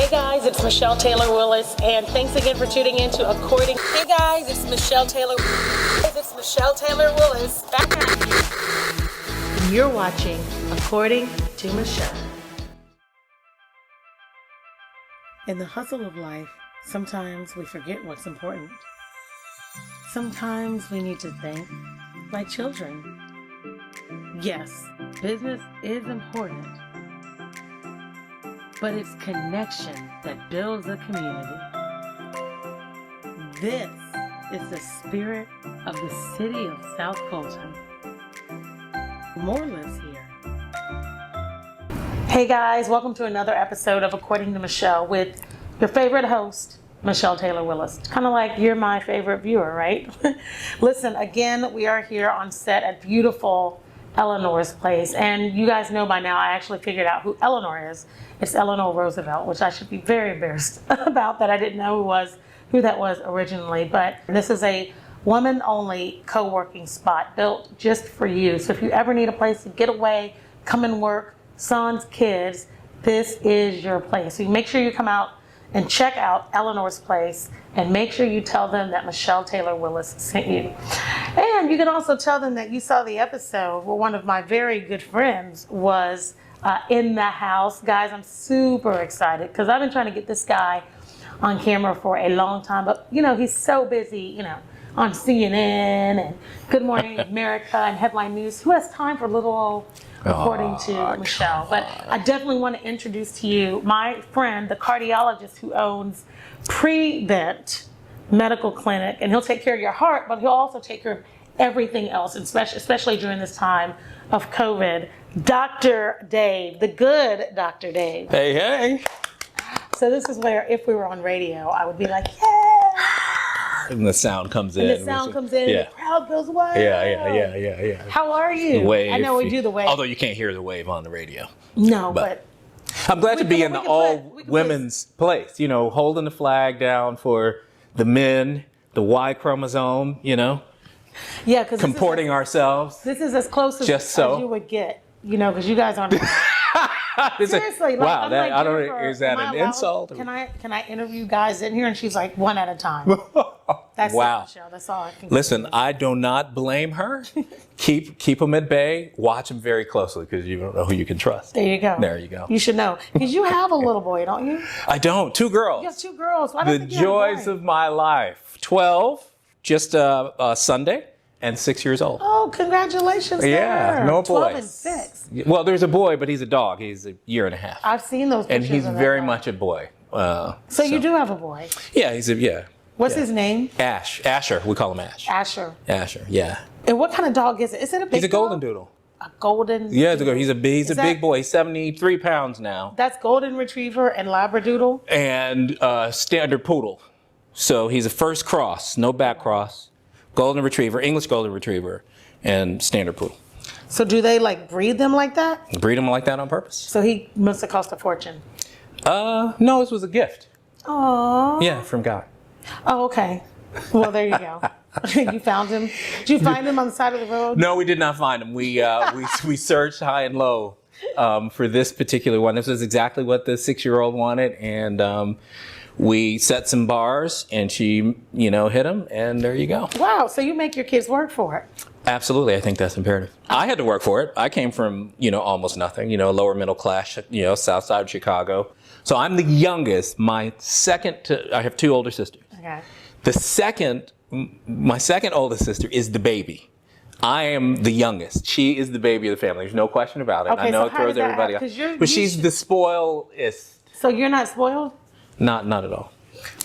Hey guys, it's Michelle Taylor Willis, and thanks again for tuning in to According. Hey guys, it's Michelle Taylor. It's Michelle Taylor Willis. Back at you. You're watching According to Michelle. In the hustle of life, sometimes we forget what's important. Sometimes we need to think like children. Yes, business is important, but it's connection that builds a community. This is the spirit of the city of South Fulton. More lives here. Hey guys, welcome to another episode of According to Michelle with your favorite host, Michelle Taylor Willis. Kind of like you're my favorite viewer, right? Listen, again, we are here on set at beautiful Eleanor's place. And you guys know by now, I actually figured out who Eleanor is. It's Eleanor Roosevelt, which I should be very embarrassed about that I didn't know who that was originally. But this is a woman-only co-working spot built just for you. So if you ever need a place to get away, come and work, sons, kids, this is your place. So you make sure you come out and check out Eleanor's place, and make sure you tell them that Michelle Taylor Willis sent you. And you can also tell them that you saw the episode where one of my very good friends was in the house. Guys, I'm super excited because I've been trying to get this guy on camera for a long time, but he's so busy, on CNN and Good Morning America and Headline News. Who has time for little old According to Michelle? But I definitely want to introduce to you my friend, the cardiologist who owns Prevent Medical Clinic, and he'll take care of your heart, but he'll also take care of everything else, especially during this time of COVID. Dr. Dave, the good Dr. Dave. Hey, hey. So this is where, if we were on radio, I would be like, yeah. And the sound comes in. And the sound comes in, and the crowd goes, wow. Yeah. How are you? The wave. I know we do the wave. Although you can't hear the wave on the radio. No, but I'm glad to be in the all-women's place, holding the flag down for the men, the Y chromosome, Yeah, because comporting ourselves. This is as close as you would get, because you guys aren't. Seriously, wow, is that an insult? Can I interview guys in here? And she's like, one at a time. That's wow. it, Michelle. That's all I can. Listen, I do not blame her. Keep them at bay. Watch them very closely because you don't know who you can trust. There you go. There you go. You should know because you have a little boy, don't you? I don't. 2 girls. You have 2 girls. Why the joys of my life. 12, just Sunday, and 6 years old. Oh, congratulations! Yeah, there. no boys. 12 and 6. Well, there's a boy, but he's a dog. He's a year and a half. I've seen those pictures. And he's very much a boy. So you do have a boy? Yeah, What's his name? Asher. We call him Ash. Asher, yeah. And what kind of dog is it? Is it a big dog? He's a golden doodle. A golden? Yeah, he's a big boy. He's 73 pounds now. That's golden retriever and labradoodle? And standard poodle. So he's a first cross, no back cross. Golden retriever, English golden retriever, and standard poodle. So do they breed them like that? Breed them like that on purpose. So he must have cost a fortune. No, this was a gift. Aww. Yeah, from God. Oh, okay. Well, there you go. You found him. Did you find him on the side of the road? No, we did not find him. We searched high and low for this particular one. This was exactly what the 6-year-old wanted, and we set some bars, and she, hit him, and there you go. Wow. So you make your kids work for it? Absolutely. I think that's imperative. I had to work for it. I came from, almost nothing, lower middle class, south side of Chicago. So I'm the youngest. I have 2 older sisters. Okay. My second oldest sister is the baby. I am the youngest. She is the baby of the family. There's no question about it. Okay, I know so it throws everybody off. But she's the spoilest. So you're not spoiled? Not at all.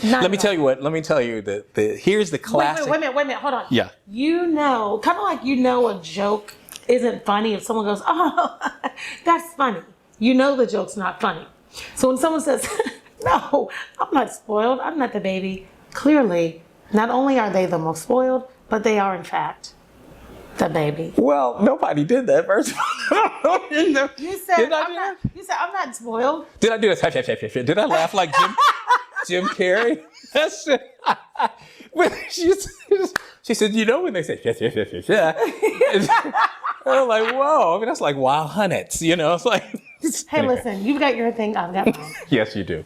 Let me tell you that here's the classic. Wait a minute, hold on. Yeah. Kind of like a joke isn't funny if someone goes, oh, that's funny. The joke's not funny. So when someone says, no, I'm not spoiled, I'm not the baby, clearly, not only are they the most spoiled, but they are in fact the baby. Well, nobody did that, first of all. You said I'm not spoiled. Did I do this? Did I laugh like Jim Carrey? That's it. She said, when they say, yeah. I'm like, whoa. I mean, that's like Wild Hunnets, It's like, Hey, listen, you've got your thing, I've got mine. Yes, you do.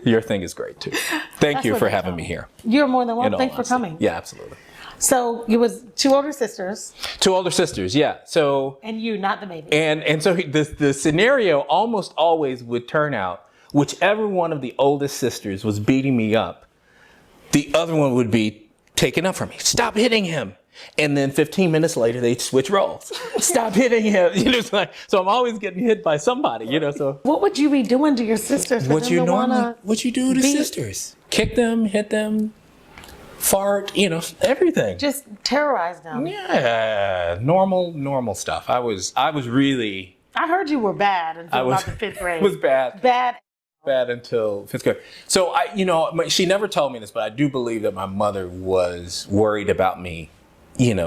Your thing is great too. Thank That's you what for they having tell me here. You're more than in welcome. all Thanks for honesty. coming. Yeah, absolutely. So you was 2 older sisters. 2 older sisters, yeah. So And you, not the baby. and so the scenario almost always would turn out whichever one of the oldest sisters was beating me up, the other one would be taking up for me. Stop hitting him. And then 15 minutes later, they'd switch roles. Stop hitting him. It's like, so I'm always getting hit by somebody, So What would you be doing to your sisters? what you do to sisters? Kick them, hit them, fart, everything. Just terrorize them. Yeah, normal stuff. I was really. I heard you were bad until about the 5th grade. Was bad. Bad. Until 5th grade. So she never told me this, but I do believe that my mother was worried about me,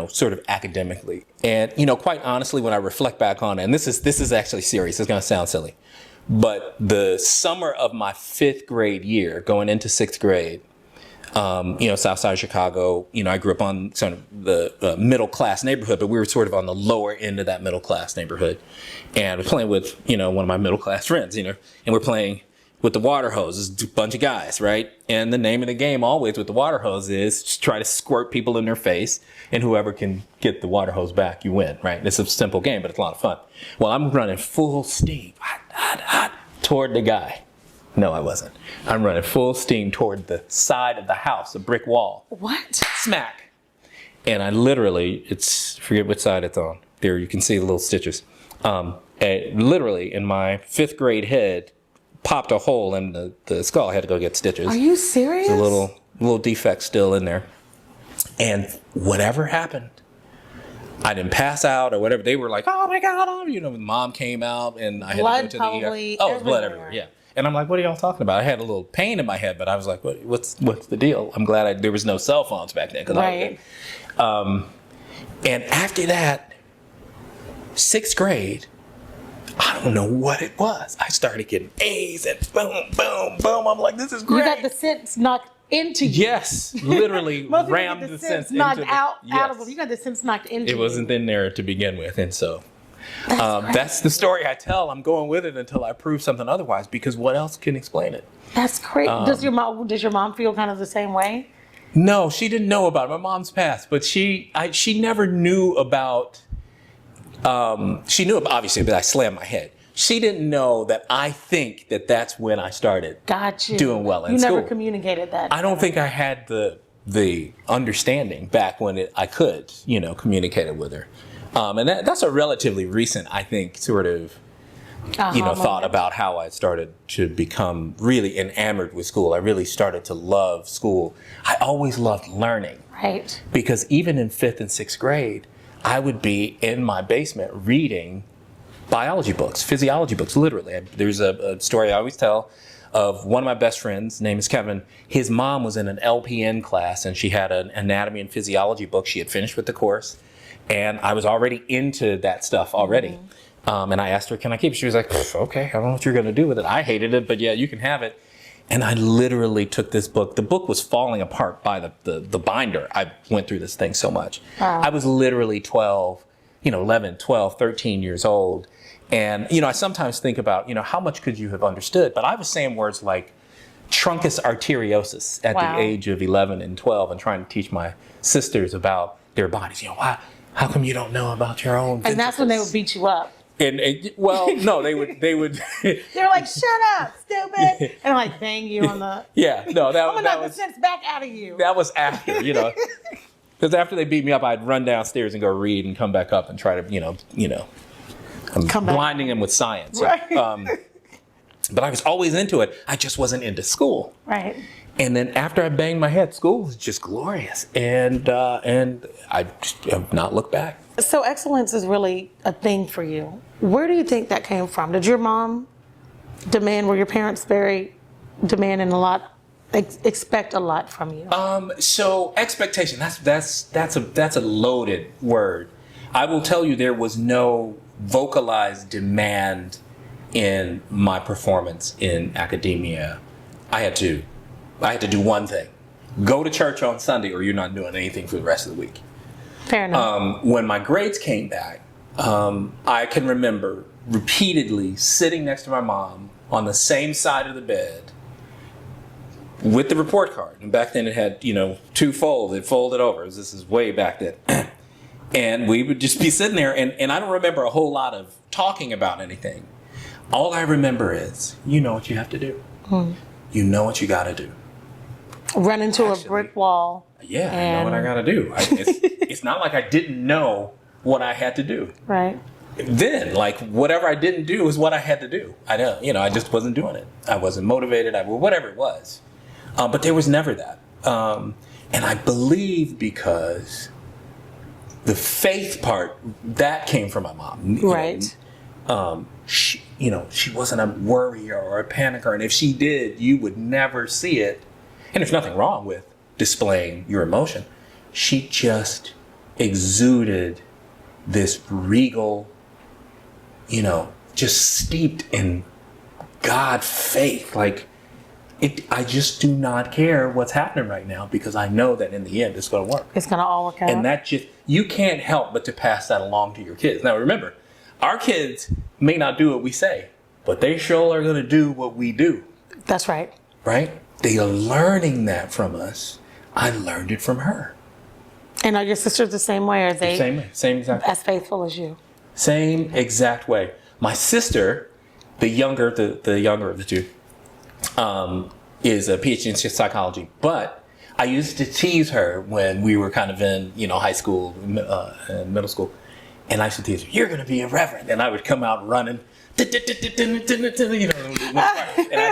sort of academically. And, quite honestly, when I reflect back on it, and this is actually serious, it's going to sound silly, but the summer of my 5th grade year, going into 6th grade, South Side of Chicago, I grew up on sort of the middle class neighborhood, but we were sort of on the lower end of that middle class neighborhood. And I was playing with, one of my middle class friends, and we're playing with the water hose. It's a bunch of guys, right? And the name of the game always with the water hose is just try to squirt people in their face, and whoever can get the water hose back, you win, right? It's a simple game, but it's a lot of fun. Well, I'm running full steam toward the guy. No, I wasn't. I'm running full steam toward the side of the house, a brick wall. What? Smack. And I literally, forget which side it's on. There, you can see the little stitches. Literally, in my 5th grade head, popped a hole in the skull. I had to go get stitches. Are you serious? There's a little defect still in there. And whatever happened, I didn't pass out or whatever. They were like, oh my God, mom came out and I had blood to go to the ER. Oh, it was blood everywhere, yeah. And I'm like, what are y'all talking about? I had a little pain in my head, but I was like, what's the deal? I'm glad there was no cell phones back then. Right. And after that, 6th grade, I don't know what it was. I started getting A's and boom, boom, boom. I'm like, this is great. You got the sense knocked into you. Yes, literally rammed the sense knocked into out of them. You got the sense knocked into you. It wasn't in there to begin with, and so that's the story I tell. I'm going with it until I prove something otherwise, because what else can explain it? That's crazy. Does your mom feel kind of the same way? No, she didn't know about it. My mom's passed, but she never knew about. She knew, obviously, that I slammed my head. She didn't know that I think that's when I started doing well in school. You never communicated that. I don't think I had the understanding back when I could, communicate it with her. And that's a relatively recent, I think, sort of, thought about how I started to become really enamored with school. I really started to love school. I always loved learning. Right. Because even in 5th and 6th grade, I would be in my basement reading biology books, physiology books, literally. There's a story I always tell of one of my best friends, his name is Kevin. His mom was in an LPN class, and she had an anatomy and physiology book. She had finished with the course, and I was already into that stuff already. Mm-hmm. And I asked her, can I keep it? She was like, okay, I don't know what you're going to do with it. I hated it, but yeah, you can have it. And I literally took this book. The book was falling apart by the binder. I went through this thing so much. Wow. I was literally 11, 12, 13 years old. And, I sometimes think about, how much could you have understood? But I was saying words like truncus arteriosus at the age of 11 and 12 and trying to teach my sisters about their bodies. Why? How come you don't know about your own ventricles? And that's when they would beat you up. No, they would. They were like, shut up, stupid, and like bang you on the. Yeah, no, that I'm gonna knock the sense back out of you. That was after, because after they beat me up, I'd run downstairs and go read and come back up and try to, I'm blinding them with science. Right. But I was always into it. I just wasn't into school. Right. And then after I banged my head, school was just glorious, and I just have not looked back. So excellence is really a thing for you. Where do you think that came from? Did your mom were your parents very demanding a lot, expect a lot from you? So expectation, that's a loaded word. I will tell you there was no vocalized demand in my performance in academia. I had to do one thing. Go to church on Sunday or you're not doing anything for the rest of the week. Fair enough. When my grades came back, I can remember repeatedly sitting next to my mom on the same side of the bed with the report card. And back then it had, two folds. It folded over. This is way back then. And we would just be sitting there, and I don't remember a whole lot of talking about anything. All I remember is, you know what you have to do. You know what you got to do. Run into a brick wall. Yeah, I know what I got to do. It's not like I didn't know what I had to do. Right. Then, like, whatever I didn't do was what I had to do. I just wasn't doing it. I wasn't motivated. Whatever it was. But there was never that. And I believe because the faith part, that came from my mom. Right. She wasn't a worrier or a panicker. And if she did, you would never see it. And there's nothing wrong with displaying your emotion. She just exuded this regal, just steeped in God faith. Like, I just do not care what's happening right now because I know that in the end it's going to work. It's going to all work out. And you can't help but to pass that along to your kids. Now remember, our kids may not do what we say, but they sure are going to do what we do. That's right. Right? They are learning that from us. I learned it from her. And are your sisters the same way? Are they same way, same exact way. As faithful as you? Same exact way. My sister, the younger of the two, is a PhD in psychology. But I used to tease her when we were kind of in, high school and middle school. And I used to tease her, "You're going to be a reverend." And I would come out running, and I'd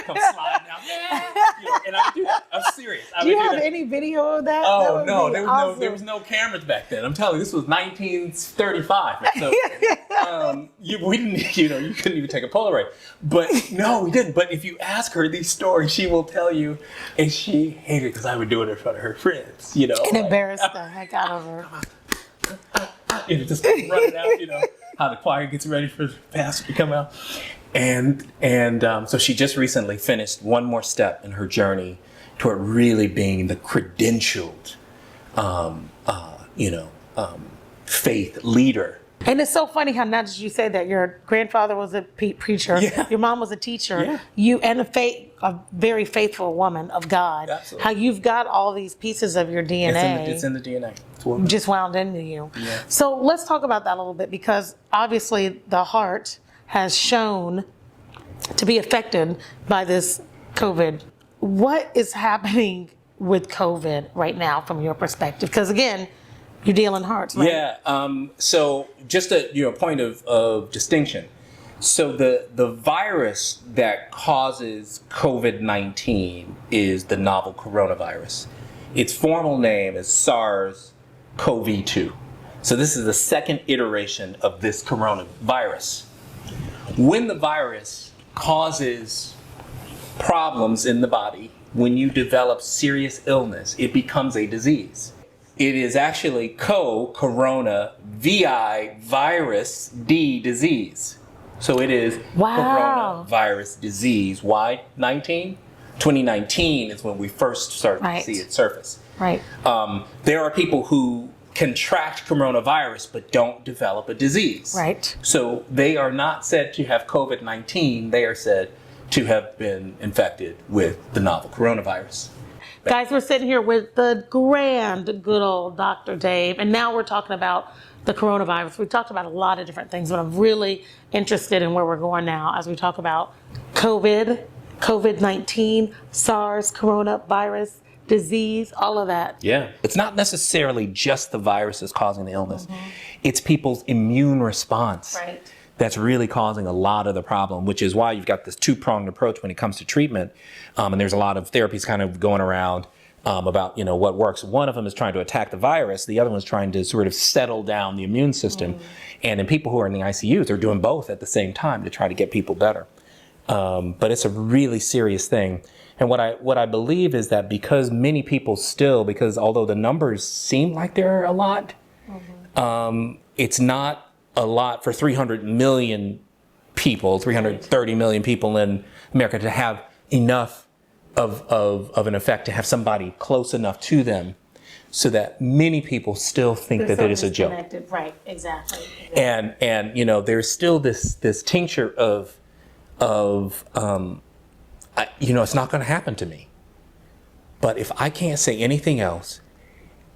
come sliding out. And I would do that. I'm serious. Do you have any video of that? Oh, no. There was no cameras back then. I'm telling you, this was 1935. So we didn't, you couldn't even take a Polaroid. But no, we didn't. But if you ask her these stories, she will tell you. And she hated it because I would do it in front of her friends, And embarrass the heck out of her. Just running out, how the choir gets ready for the pastor to come out. And so she just recently finished one more step in her journey toward really being the credentialed, faith leader. And it's so funny how now that you say that your grandfather was a preacher, your mom was a teacher, you and a very faithful woman of God. Absolutely. How you've got all these pieces of your DNA. It's in the DNA. Just wound into you. Yeah. So let's talk about that a little bit because obviously the heart has shown to be affected by this COVID. What is happening with COVID right now from your perspective? Because again, you deal in hearts, right? Yeah. So just a point of distinction. So the virus that causes COVID-19 is the novel coronavirus. Its formal name is SARS-CoV-2. So this is the second iteration of this coronavirus. When the virus causes problems in the body, when you develop serious illness, it becomes a disease. It is actually corona VI virus D disease. So it is coronavirus disease. Why 19? 2019 is when we first started to see it surface. Right. There are people who contract coronavirus but don't develop a disease. Right. So they are not said to have COVID-19. They are said to have been infected with the novel coronavirus. Guys, we're sitting here with the good old Dr. Dave, and now we're talking about the coronavirus. We talked about a lot of different things, but I'm really interested in where we're going now as we talk about COVID-19, SARS, coronavirus, disease, all of that. Yeah. It's not necessarily just the virus that's causing the illness. Mm-hmm. It's people's immune response. Right. That's really causing a lot of the problem, which is why you've got this two-pronged approach when it comes to treatment. And there's a lot of therapies kind of going around about, what works. One of them is trying to attack the virus. The other one is trying to sort of settle down the immune system. And in people who are in the ICUs, they're doing both at the same time to try to get people better. But it's a really serious thing. And what I believe is that because many people because although the numbers seem like there are a lot, it's not a lot for 300 million people, 330 million people in America to have enough of an effect to have somebody close enough to them so that many people still think that it is a joke. Right, exactly. And you know, there's still this tincture of you know, it's not going to happen to me. But if I can't say anything else,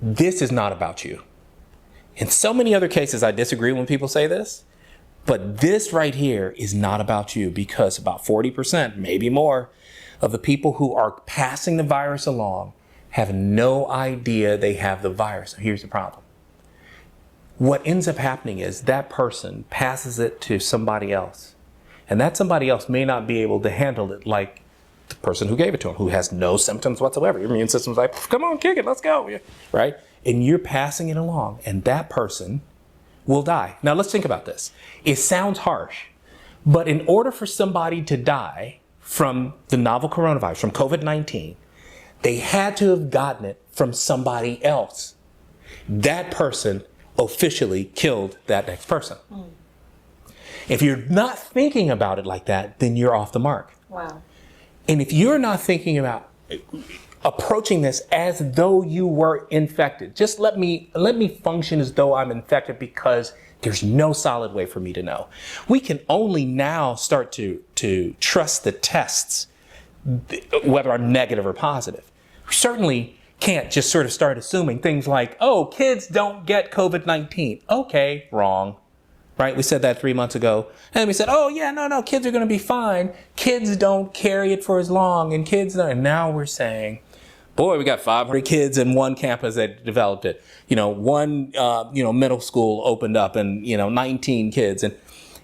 this is not about you. In so many other cases, I disagree when people say this, but this right here is not about you, because about 40%, maybe more, of the people who are passing the virus along have no idea they have the virus. Here's the problem. What ends up happening is that person passes it to somebody else, and that somebody else may not be able to handle it like the person who gave it to him, who has no symptoms whatsoever. Your immune system's like, come on, kick it, let's go, right? And you're passing it along, and that person will die. Now let's think about this. It sounds harsh, but in order for somebody to die from the novel coronavirus, from COVID-19, they had to have gotten it from somebody else. That person officially killed that next person. If you're not thinking about it like that, then you're off the mark. Wow. And if you're not thinking about approaching this as though you were infected, just let me function as though I'm infected, because there's no solid way for me to know. We can only now start to trust the tests, whether I'm negative or positive. We certainly can't just sort of start assuming things like, oh, kids don't get COVID-19. Okay, wrong. Right? We said that 3 months ago. And we said, oh yeah, no, kids are going to be fine. Kids don't carry it for as long, and kids don't. And now we're saying, boy, we got 500 kids in one campus that developed it. You know, one, middle school opened up, and, 19 kids.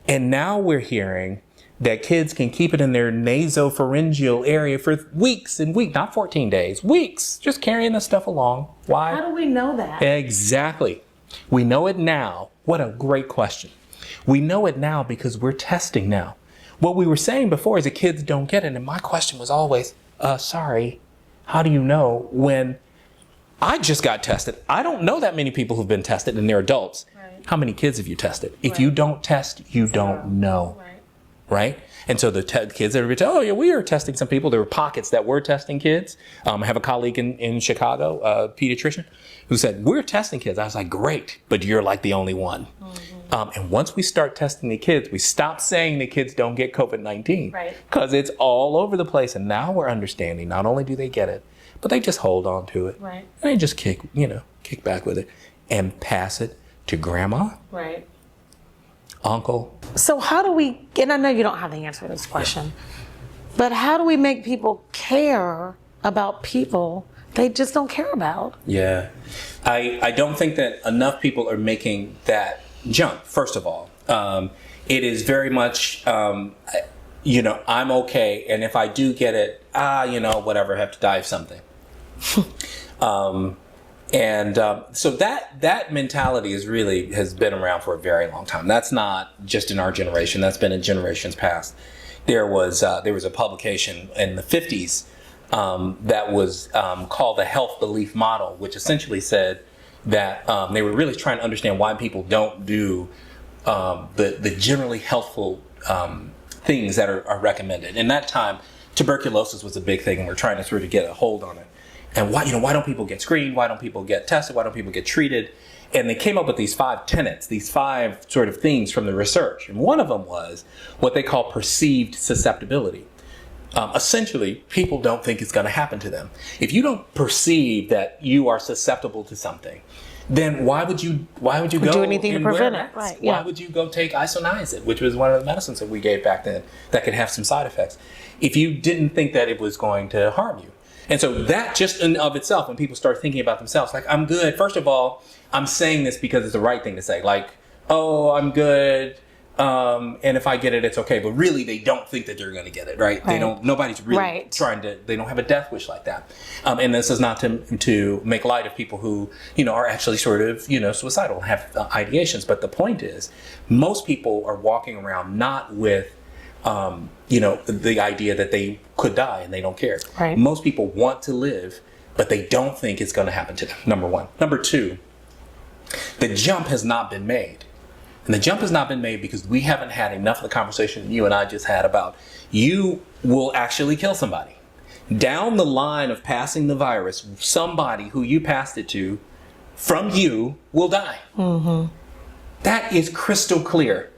And now we're hearing that kids can keep it in their nasopharyngeal area for weeks and weeks, not 14 days, weeks, just carrying this stuff along. Why? How do we know that? Exactly. We know it now. What a great question. We know it now because we're testing now. What we were saying before is that kids don't get it. And my question was always, sorry, how do you know when I just got tested? I don't know that many people who've been tested, and they're adults. Right. How many kids have you tested? If you don't test, you don't know. Right? And so the kids that were oh yeah, we are testing some people. There were pockets that were testing kids. I have a colleague in Chicago, a pediatrician, who said, we're testing kids. I was like, great, but you're like the only one. And once we start testing the kids, we stop saying the kids don't get COVID-19. Right. Because it's all over the place. And now we're understanding, not only do they get it, but they just hold on to it. Right. And they just kick back with it and pass it to grandma. Right. Uncle. So how do we, and I know you don't have the answer to this question, but how do we make people care about people they just don't care about? Yeah. I don't think that enough people are making that jump, first of all. It is very much, I'm okay, and if I do get it, whatever, I have to die of something. So that mentality has been around for a very long time. That's not just in our generation. That's been in generations past. There was a publication in the 50s that was called the health belief model, which essentially said that they were really trying to understand why people don't do the generally healthful things that are recommended. In that time, tuberculosis was a big thing, and we're trying to sort of get a hold on it. And why don't people get screened? Why don't people get tested? Why don't people get treated? And they came up with these 5 tenets, these 5 sort of things from the research. And one of them was what they call perceived susceptibility. Essentially, people don't think it's going to happen to them. If you don't perceive that you are susceptible to something, then why would you go do anything to prevent it? Right. Why would you go take isoniazid, which was one of the medicines that we gave back then that could have some side effects, if you didn't think that it was going to harm you? And so that just in of itself, when people start thinking about themselves, like, I'm good. First of all, I'm saying this because it's the right thing to say. Like, oh, I'm good. And if I get it, it's okay. But really, they don't think that they're going to get it, right? Nobody's really trying to, they don't have a death wish like that. And this is not to make light of people who, are actually sort of, suicidal and have ideations. But the point is, most people are walking around not with, the idea that they could die and they don't care. Right. Most people want to live, but they don't think it's going to happen to them, number one. Number two, the jump has not been made. And the jump has not been made because we haven't had enough of the conversation you and I just had about you will actually kill somebody. down the line of passing the virus, somebody who you passed it to from you will die. Mm-hmm. That is crystal clear.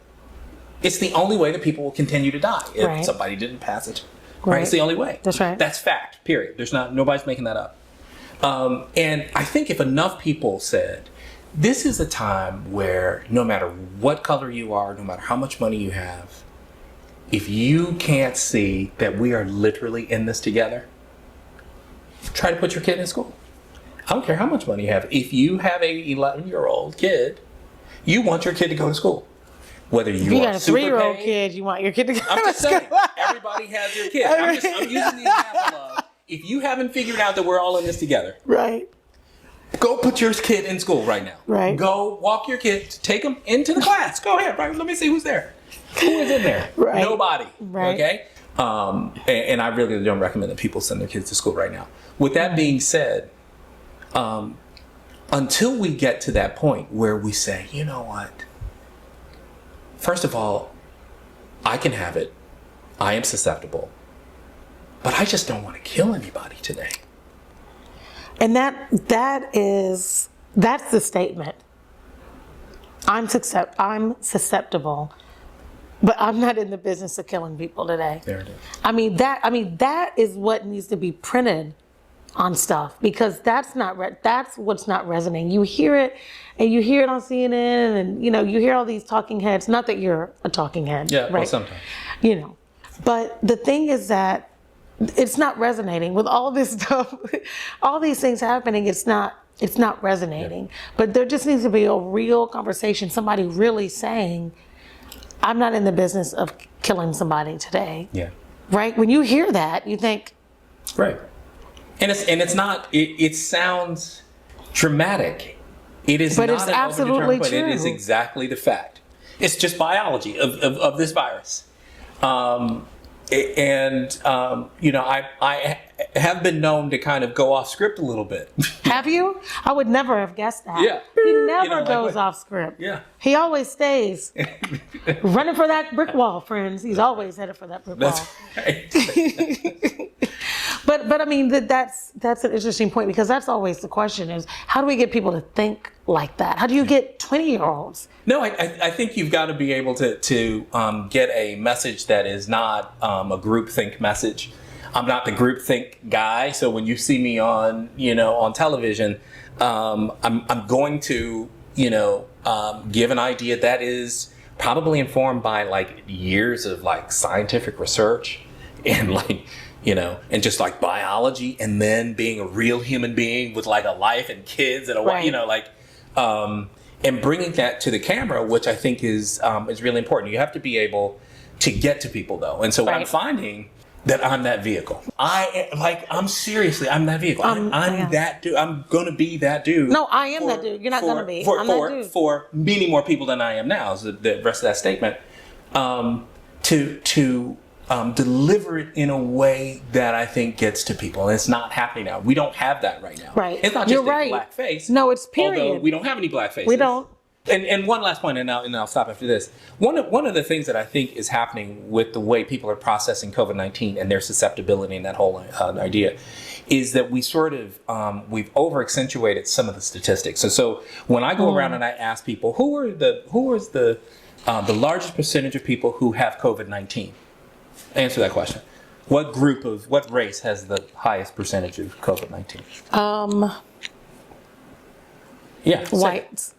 It's the only way that people will continue to die if somebody didn't pass it. Right? It's the only way. That's right. That's fact, period. Nobody's making that up. And I think if enough people said, this is a time where no matter what color you are, no matter how much money you have, if you can't see that we are literally in this together, try to put your kid in school. I don't care how much money you have. If you have a 11-year-old kid, you want your kid to go to school. Whether you got a 3-year-old kid, you want your kid to go to school. I'm just saying, everybody has their kid. I'm using the example of, if you haven't figured out that we're all in this together, right? Go put your kid in school right now. Right. Go walk your kid, take them into the class. Go ahead, right? Let me see who's there. Who is in there? Right. Nobody. Right. Okay? And I really don't recommend that people send their kids to school right now. With that being said, until we get to that point where we say, you know what? First of all, I can have it. I am susceptible. But I just don't want to kill anybody today. And that's the statement. I'm susceptible, but I'm not in the business of killing people today. There it is. That is what needs to be printed on stuff, because that's what's not resonating. You hear it, and you hear it on CNN, and you hear all these talking heads. Not that you're a talking head, yeah, right? Well, sometimes. But the thing is that it's not resonating with all this stuff. All these things happening, it's not resonating. Yeah. But there just needs to be a real conversation. Somebody really saying, "I'm not in the business of killing somebody today." Yeah. Right. When you hear that, you think, right. And it's not. It sounds dramatic. It is, but not it's an absolutely but true. It is exactly the fact. It's just biology of this virus. I have been known to kind of go off script a little bit. Have you? I would never have guessed that. Yeah. He never goes off script. Yeah. He always stays running for that brick wall, friends. He's always headed for that brick wall. Right. But I mean, that's an interesting point, because that's always the question is, how do we get people to think like that? How do you get 20-year-olds? No, I think you've got to be able to get a message that is not a groupthink message. I'm not the groupthink guy, so when you see me on television, I'm going to give an idea that is probably informed by like years of like scientific research and and just like biology, and then being a real human being with like a life and kids and and bringing that to the camera, which I think is really important. You have to be able to get to people though, and so what I'm finding that I'm that vehicle. I'm seriously, I'm that vehicle. I'm that dude. I'm gonna be that dude. No, I am that dude. You're not gonna be. I'm that dude. For many more people than I am now is the rest of that statement. To deliver it in a way that I think gets to people. And it's not happening now. We don't have that right now. Right. It's not just a black face. No, it's period. Although we don't have any black faces. We don't. And one last point, and I'll stop after this. One of the things that I think is happening with the way people are processing COVID-19 and their susceptibility and that whole idea is that we sort of, we've over accentuated some of the statistics. So when I go around and I ask people, who is the largest percentage of people who have COVID-19? Answer that question. What race has the highest percentage of COVID-19? Whites.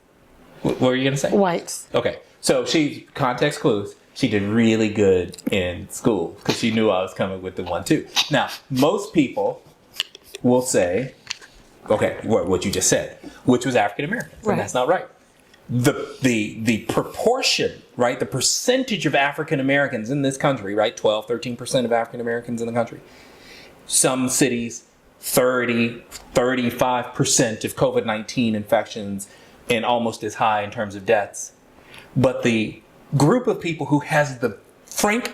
What were you going to say? Whites. Okay. So context clues, she did really good in school because she knew I was coming with the 1-2. Now, most people will say, okay, what you just said, which was African Americans, and that's not right. The proportion, right, the percentage of African Americans in this country, right, 13% of African Americans in the country. Some cities, 35% of COVID-19 infections, and almost as high in terms of deaths. But the group of people who has the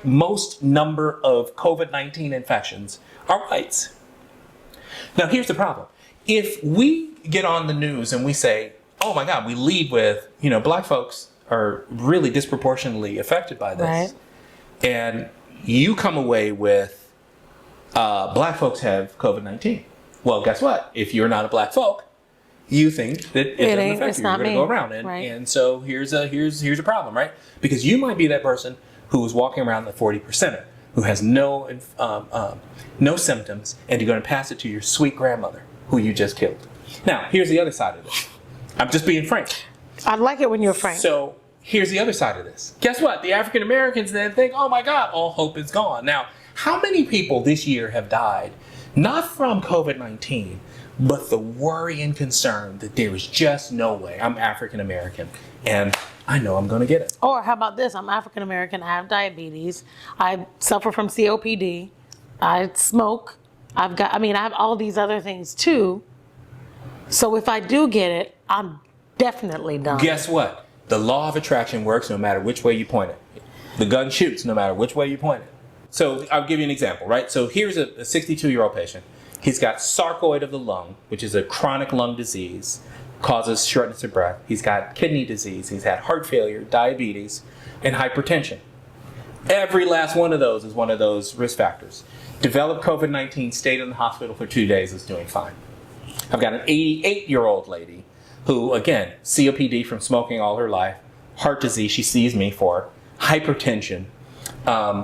most number of COVID-19 infections are whites. Now, here's the problem. If we get on the news and we say, oh my God, we lead with, black folks are really disproportionately affected by this. Right. And you come away with black folks have COVID-19. Well, guess what? If you're not a black folk, you think that it doesn't affect you. You're going to go around. And so here's a problem, right? Because you might be that person who is walking around the 40%er, who has no symptoms, and you're going to pass it to your sweet grandmother, who you just killed. Now, here's the other side of this. I'm just being frank. I like it when you're frank. So here's the other side of this. Guess what? The African Americans then think, oh my God, all hope is gone. Now, how many people this year have died, not from COVID-19, but the worry and concern that there is just no way. I'm African American, and I know I'm going to get it. Or how about this? I'm African American. I have diabetes. I suffer from COPD. I smoke. I have all these other things too. So if I do get it, I'm definitely done. Guess what? The law of attraction works no matter which way you point it. The gun shoots no matter which way you point it. So I'll give you an example, right? So here's a 62-year-old patient. He's got sarcoid of the lung, which is a chronic lung disease, causes shortness of breath. He's got kidney disease. He's had heart failure, diabetes, and hypertension. Every last one of those is one of those risk factors. Developed COVID-19, stayed in the hospital for 2 days, is doing fine. I've got an 88-year-old lady who, again, COPD from smoking all her life, heart disease she sees me for, hypertension.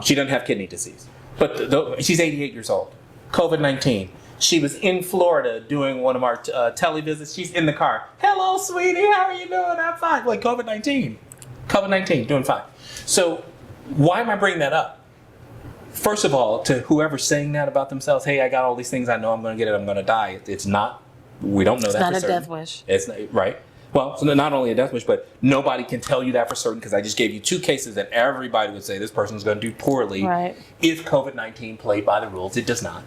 She doesn't have kidney disease, but she's 88 years old. COVID-19. She was in Florida doing one of our televisits. She's in the car. Hello, sweetie. How are you doing? I'm fine. Like COVID-19. COVID-19, doing fine. So why am I bringing that up? First of all, to whoever's saying that about themselves, hey, I got all these things. I know I'm going to get it. I'm going to die. It's not. We don't know that for certain. It's not a death wish. It's not, right. Well, so not only a death wish, but nobody can tell you that for certain, because I just gave you 2 cases that everybody would say this person's going to do poorly if COVID-19 played by the rules. It does not.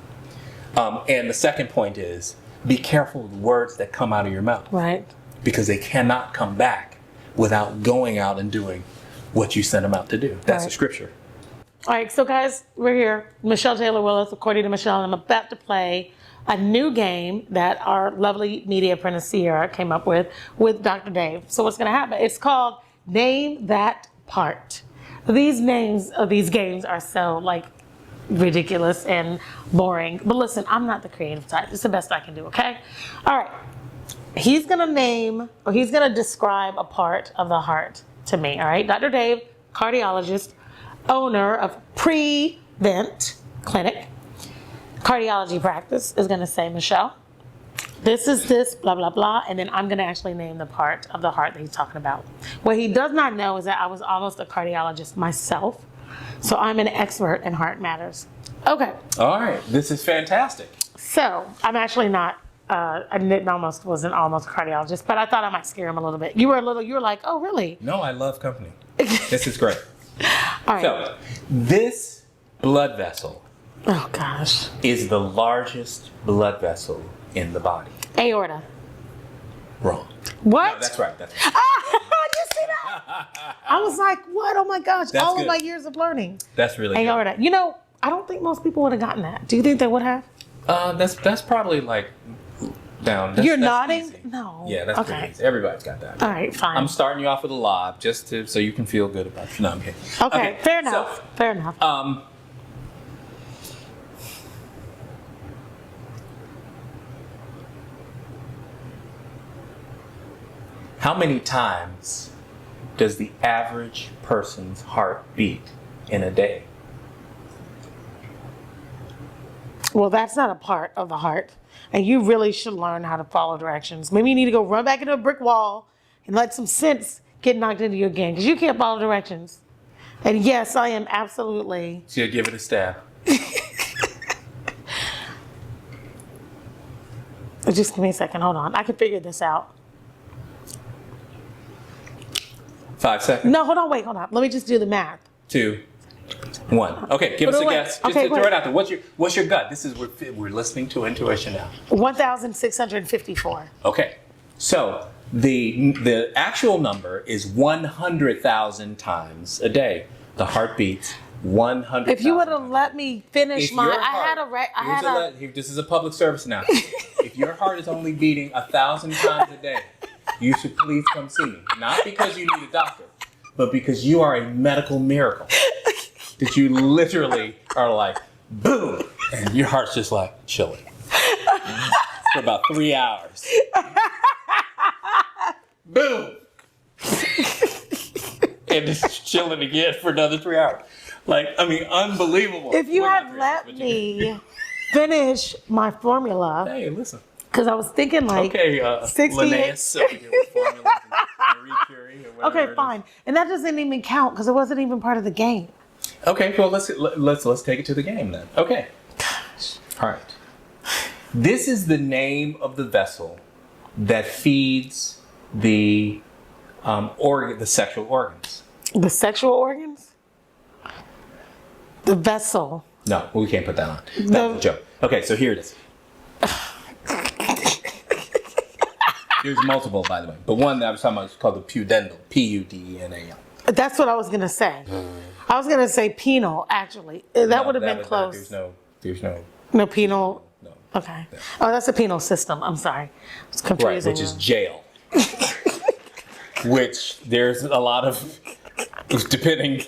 And the second point is, be careful with words that come out of your mouth. Right. Because they cannot come back without going out and doing what you sent them out to do. That's the scripture. All right, so guys, we're here. Michelle Taylor Willis, according to Michelle, and I'm about to play a new game that our lovely media apprentice Sierra came up with Dr. Dave. So what's going to happen? It's called Name That Part. These names of these games are so ridiculous and boring. But listen, I'm not the creative type. It's the best I can do, okay? All right. He's going to describe a part of the heart to me, all right? Dr. Dave, cardiologist, owner of Prevent Clinic, cardiology practice, is going to say, Michelle, this is this, blah, blah, blah, and then I'm going to actually name the part of the heart that he's talking about. What he does not know is that I was almost a cardiologist myself, so I'm an expert in heart matters. Okay. All right. This is fantastic. So I'm actually not, wasn't almost a cardiologist, but I thought I might scare him a little bit. You were like, oh, really? No, I love company. This is great. All right. So this blood vessel is the largest blood vessel in the body. Aorta. Wrong. What? No, that's right. You see that? I was like, what? Oh my gosh. That's all good. of my years of learning. That's really Aorta. good. I don't think most people would have gotten that. Do you think they would have? That's probably down. You're that's nodding? Easy. No. Yeah, that's pretty easy. Everybody's got that. All right, fine. I'm starting you off with a lob just so you can feel good about it. No, I'm kidding. Okay, fair enough. Fair enough. How many times does the average person's heart beat in a day? Well, that's not a part of the heart. And you really should learn how to follow directions. Maybe you need to go run back into a brick wall and let some sense get knocked into you again, because you can't follow directions. And yes, I am absolutely. So you give it a stab. Just give me a second. Hold on. I can figure this out. 5 seconds. No, hold on. Wait, hold on. Let me just do the math. 2, 1. Okay, give us a guess. Just throw it out there. What's your gut? This is we're listening to intuition now. 1,654. Okay, so the actual number is 100,000 times a day. The heart beats 100,000. If you would have let me finish this is a public service now. If your heart is only beating 1,000 times a day, you should please come see me. Not because you need a doctor, but because you are a medical miracle. That you literally are like, boom, And your heart's just like chilling for about 3 hours. Boom. And it's chilling again for another 3 hours. Like, I mean, unbelievable. If you had let me finish my formula. Hey, listen. Because I was thinking like, okay, 68. Linnaeus over here with formulas and Marie Curie or whatever. Okay, fine. And that doesn't even count because it wasn't even part of the game. Okay, well let's take it to the game then. Okay. Gosh. All right. This is the name of the vessel that feeds the the sexual organs. The sexual organs? The vessel. No, we can't put that on. That's a joke. Okay, so here it is. There's multiple, by the way, but one that I was talking about is called the pudendal. P-U-D-E-N-A-L. That's what I was gonna say. I was gonna say penal, actually. That would have been close. There's no penal. No. Okay. Oh, that's a penal system. I'm sorry. It's confusing. Right, which is jail. Which there's a lot of, depending.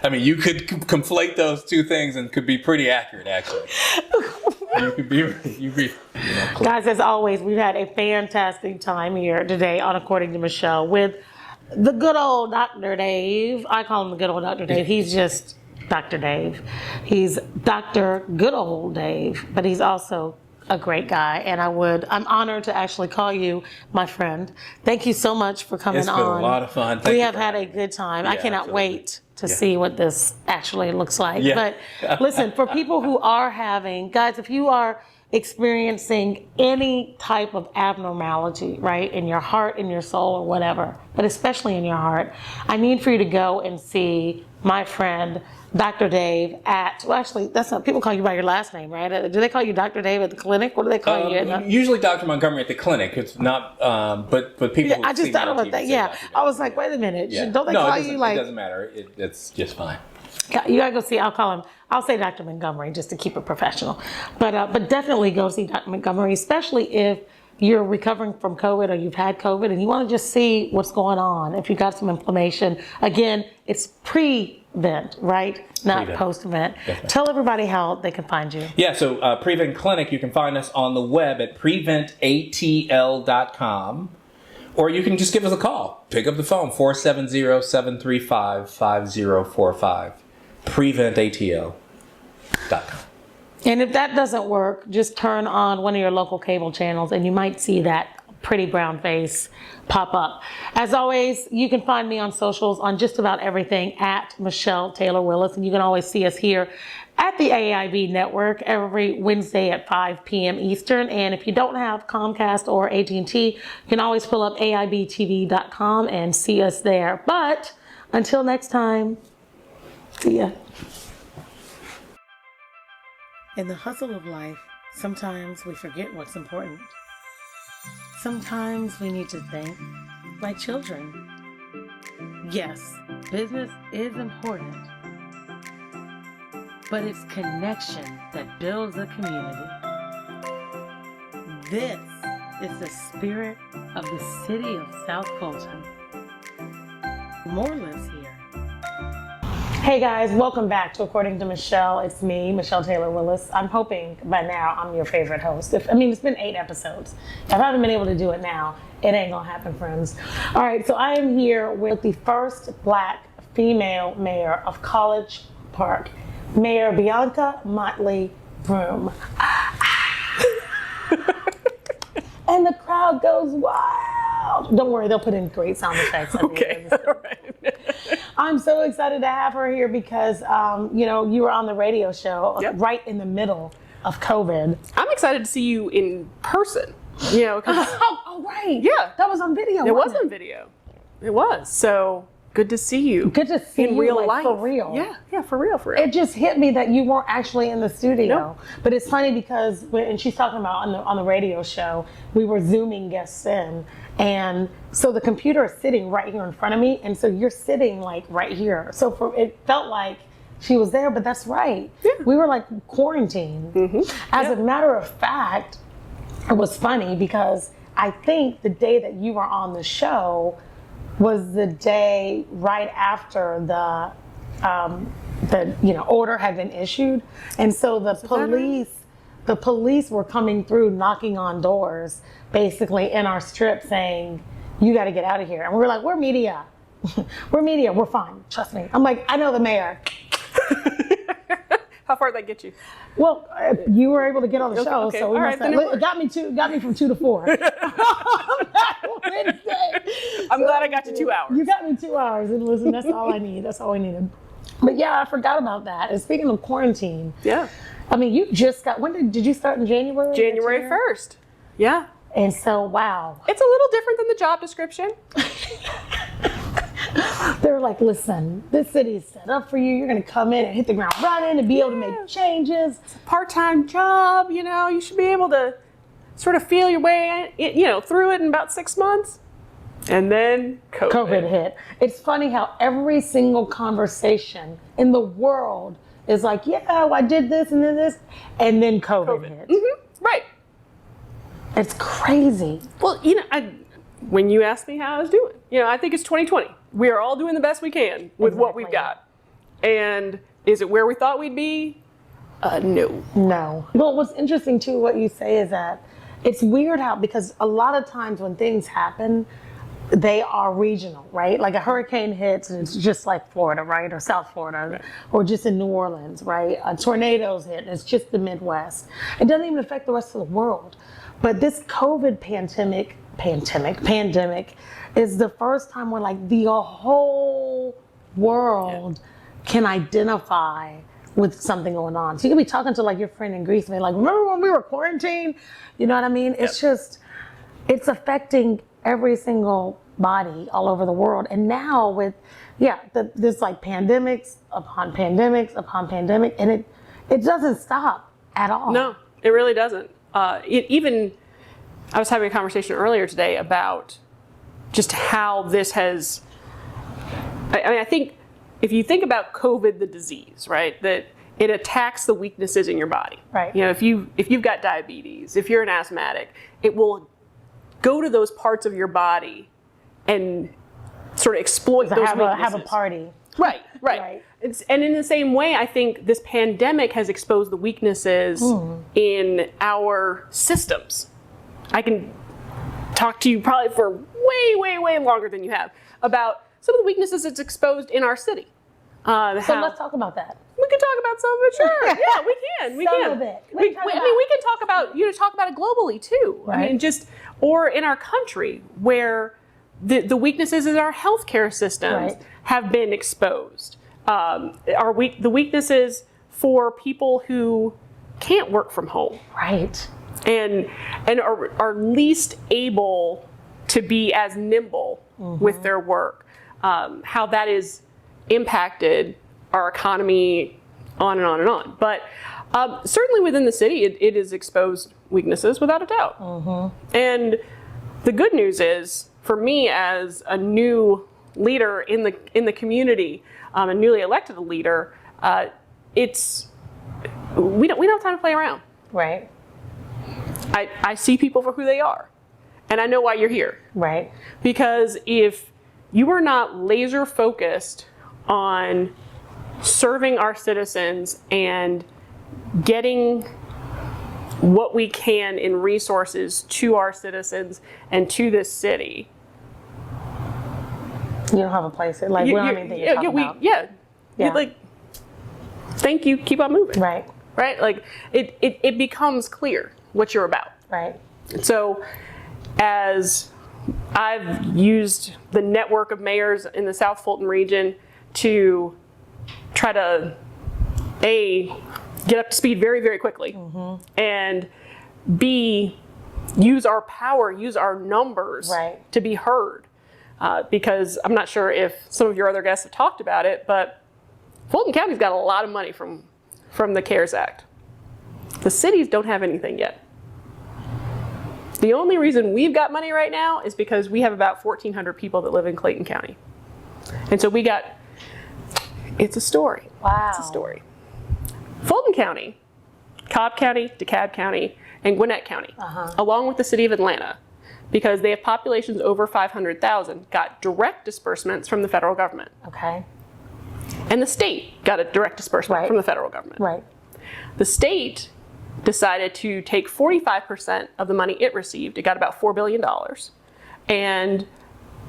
I mean, you could conflate those two things and could be pretty accurate, actually. Guys, as always, we've had a fantastic time here today on According to Michelle with the good old Dr. Dave. I call him the good old Dr. Dave. He's just Dr. Dave. He's Dr. Good Old Dave, but he's also a great guy, and I'm honored to actually call you my friend. Thank you so much for coming on. It's been a lot of fun. We have had a good time. I cannot wait to see what this actually looks like. Yeah. But listen, for people who are guys, if you are experiencing any type of abnormality, right, in your heart, in your soul, or whatever, but especially in your heart, I need for you to go and see my friend, Dr. Dave actually, that's not, people call you by your last name, right? Do they call you Dr. Dave at the clinic? What do they call you? Usually Dr. Montgomery at the clinic. It's not, but people. I just thought about that. Yeah, I was like, wait a minute. Yeah. Don't they call you like? It doesn't matter. It's just fine. You gotta go see. I'll say Dr. Montgomery just to keep it professional, but definitely go see Dr. Montgomery, especially if you're recovering from COVID or you've had COVID and you want to just see what's going on. If you got some inflammation, again, it's pre-vent, right? Not Prevent. Post-vent. Definitely. Tell everybody how they can find you. Yeah, so Prevent Clinic, you can find us on the web at preventatl.com, or you can just give us a call. Pick up the phone, 470-735-5045. preventatl.com. And if that doesn't work, just turn on one of your local cable channels and you might see that pretty brown face pop up. As always, you can find me on socials on just about everything at Michelle Taylor Willis. And you can always see us here at the AIB network every Wednesday at 5 p.m. Eastern. And if you don't have Comcast or AT&T, you can always pull up AIBTV.com and see us there. But until next time, see ya. In the hustle of life, sometimes we forget what's important. Sometimes we need to think like children. Yes, business is important, but it's connection that builds a community. This is the spirit of the city of South Fulton. More lives here. Hey guys, welcome back to According to Michelle. It's me, Michelle Taylor Willis. I'm hoping by now I'm your favorite host. It's been 8 episodes. If I haven't been able to do it now, it ain't gonna happen, friends. All right, so I am here with the first Black female mayor of College Park, Mayor Bianca Motley Broom. And the crowd goes wild. Don't worry, they'll put in great sound effects. Okay, all right. I'm so excited to have her here because, you were on the radio show right in the middle of COVID. I'm excited to see you in person. Oh, right. Yeah. That was on video. It was on video. It was. So good to see you. Good to see in you real like, life. for real. Yeah, for real. It just hit me that you weren't actually in the studio. Nope. But it's funny because and she's talking about on the radio show, we were Zooming guests in. And so the computer is sitting right here in front of me. And so you're sitting like right here. So it felt like she was there, but that's right. Yeah. We were like quarantined. Mm-hmm. As a matter of fact, it was funny because I think the day that you were on the show was the day right after the order had been issued. And so the police were coming through, knocking on doors, basically in our strip saying, you got to get out of here. And we were like, we're media. We're media. We're fine. Trust me. I'm like, I know the mayor. How far did that get you? Well, you were able to get on the show, okay. so we All must right, have, it got me from 2 to 4. I'm glad I got you 2 hours. You got me 2 hours, and listen, that's all I need. That's all we needed. But yeah, I forgot about that. And speaking of quarantine, Yeah. I mean, you just got. When did you start in January? January 1st. Yeah. And so, wow. It's a little different than the job description. They're like, listen, this city is set up for you. You're going to come in and hit the ground running and be able to make changes. It's a part-time job, you should be able to sort of feel your way, through it in about 6 months. And then COVID hit. It's funny how every single conversation in the world is like, yeah, well, I did this and then this, and then COVID hit. Mm-hmm. Right. It's crazy. Well, when you asked me how I was doing, I think it's 2020. We are all doing the best we can with what we've got. And is it where we thought we'd be? No. No. Well, what's interesting too, what you say is that it's weird how, because a lot of times when things happen, they are regional, right? Like a hurricane hits and it's just like Florida, right? Or South Florida, right. Or just in New Orleans, right? Tornadoes hit and it's just the Midwest. It doesn't even affect the rest of the world. But this COVID pandemic is the first time where like the whole world can identify with something going on. So you can be talking to like your friend in Greece and be like, remember when we were quarantined? You know what I mean? It's just, it's affecting every single body all over the world. And now with, there's like pandemics upon pandemics upon pandemic, and it doesn't stop at all. No, it really doesn't. I was having a conversation earlier today about just how this has, I think if you think about COVID, the disease, right, that it attacks the weaknesses in your body. Right. If you've got diabetes, if you're an asthmatic, it will go to those parts of your body and sort of exploit those weaknesses. Have a party. Right. And in the same way, I think this pandemic has exposed the weaknesses in our systems. I can talk to you probably for way longer than you have about some of the weaknesses it's exposed in our city. So let's talk about that. We can talk about some of it, sure. Yeah, we can. We some can. of it. We can talk about it globally too. Right. I mean, or in our country where the weaknesses in our healthcare systems have been exposed. The weaknesses for people who can't work from home. Right. And are least able to be as nimble with their work. How that is impacted our economy, on and on and on. But certainly within the city, it has exposed weaknesses without a doubt. And the good news is, for me as a new leader in the community, a newly elected leader, we don't have time to play around. Right. I see people for who they are, and I know why you're here. Right. Because if you are not laser focused on serving our citizens and getting what we can in resources to our citizens and to this city, you don't have a place. Like, we don't have anything to talk about. Like, thank you, keep on moving. Right. Right? Like, it becomes clear what you're about. Right. So, as I've used the network of mayors in the South Fulton region to try to, get up to speed very, very quickly, and B, use our power, use our numbers to be heard. Because I'm not sure if some of your other guests have talked about it, but Fulton County's got a lot of money from the CARES Act. The cities don't have anything yet. The only reason we've got money right now is because we have about 1,400 people that live in Clayton County. And so it's a story. Wow. It's a story. Fulton County, Cobb County, DeKalb County, and Gwinnett County, along with the city of Atlanta, because they have populations over 500,000, got direct disbursements from the federal government. Okay. and the state got a direct disbursement Right. from the federal government. Right. The state decided to take 45% of the money it received. It got about $4 billion. And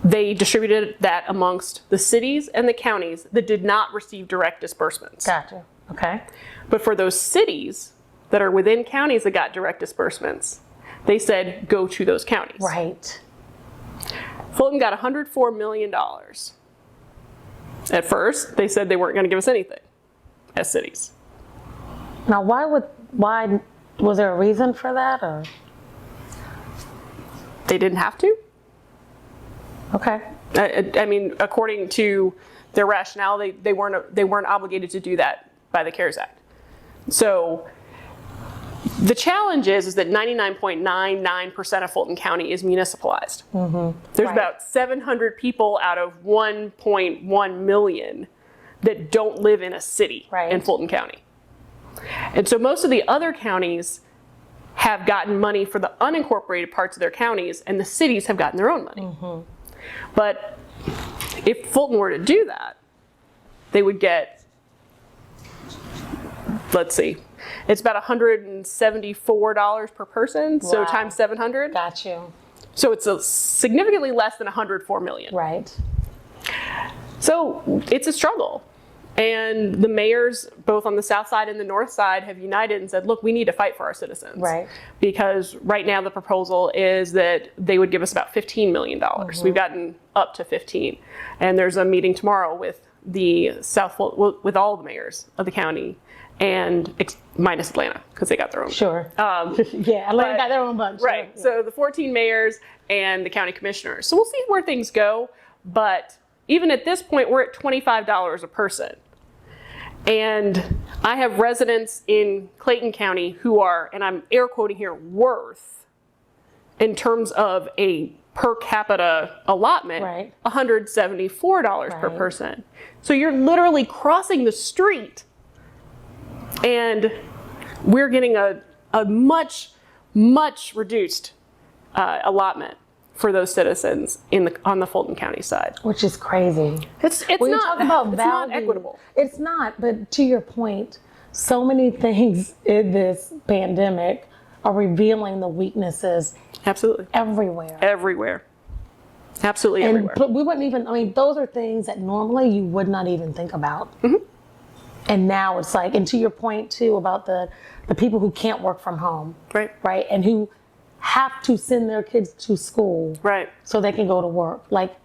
they distributed that amongst the cities and the counties that did not receive direct disbursements. Gotcha. Okay. But for those cities that are within counties that got direct disbursements, they said, go to those counties. Right. Fulton got $104 million. At first, they said they weren't going to give us anything as cities. Now, why was there a reason for that, or? They didn't have to. Okay. I mean, according to their rationale, they weren't obligated to do that by the CARES Act. So the challenge is that 99.99% of Fulton County is municipalized. Mm-hmm. There's Right. about 700 people out of 1.1 million that don't live in a city Right. in Fulton County. And so most of the other counties have gotten money for the unincorporated parts of their counties, and the cities have gotten their own money. Mm-hmm. But if Fulton were to do that, they would get, let's see, it's about $174 per person, so Wow. times 700. Got you. So it's a significantly less than 104 million. Right. So it's a struggle. And the mayors, both on the south side and the north side, have united and said, look, we need to fight for our citizens. Right. Because right now the proposal is that they would give us about $15 million. Mm-hmm. We've gotten up to 15. And there's a meeting tomorrow with the with all the mayors of the county, and minus Atlanta, because they got their own. Sure. Yeah, Atlanta got their own bunch. Right. Yeah. So the 14 mayors and the county commissioners. So we'll see where things go. But even at this point, we're at $25 a person. And I have residents in Clayton County who are, and I'm air quoting here, worth, in terms of a per capita allotment, Right. $174 per Right. person. So you're literally crossing the street, and we're getting a much, much reduced allotment for those citizens on the Fulton County side. Which is crazy. It's When you not, talk about it's value, not equitable. It's not, but to your point, so many things in this pandemic are revealing the weaknesses Absolutely. everywhere. Everywhere. Absolutely And everywhere. but we wouldn't even, I mean, those are things that normally you would not even think about. Mm-hmm. And now it's like, and to your point too about the people who can't work from home, Right. right? And who have to send their kids to school Right. so they can go to work. Like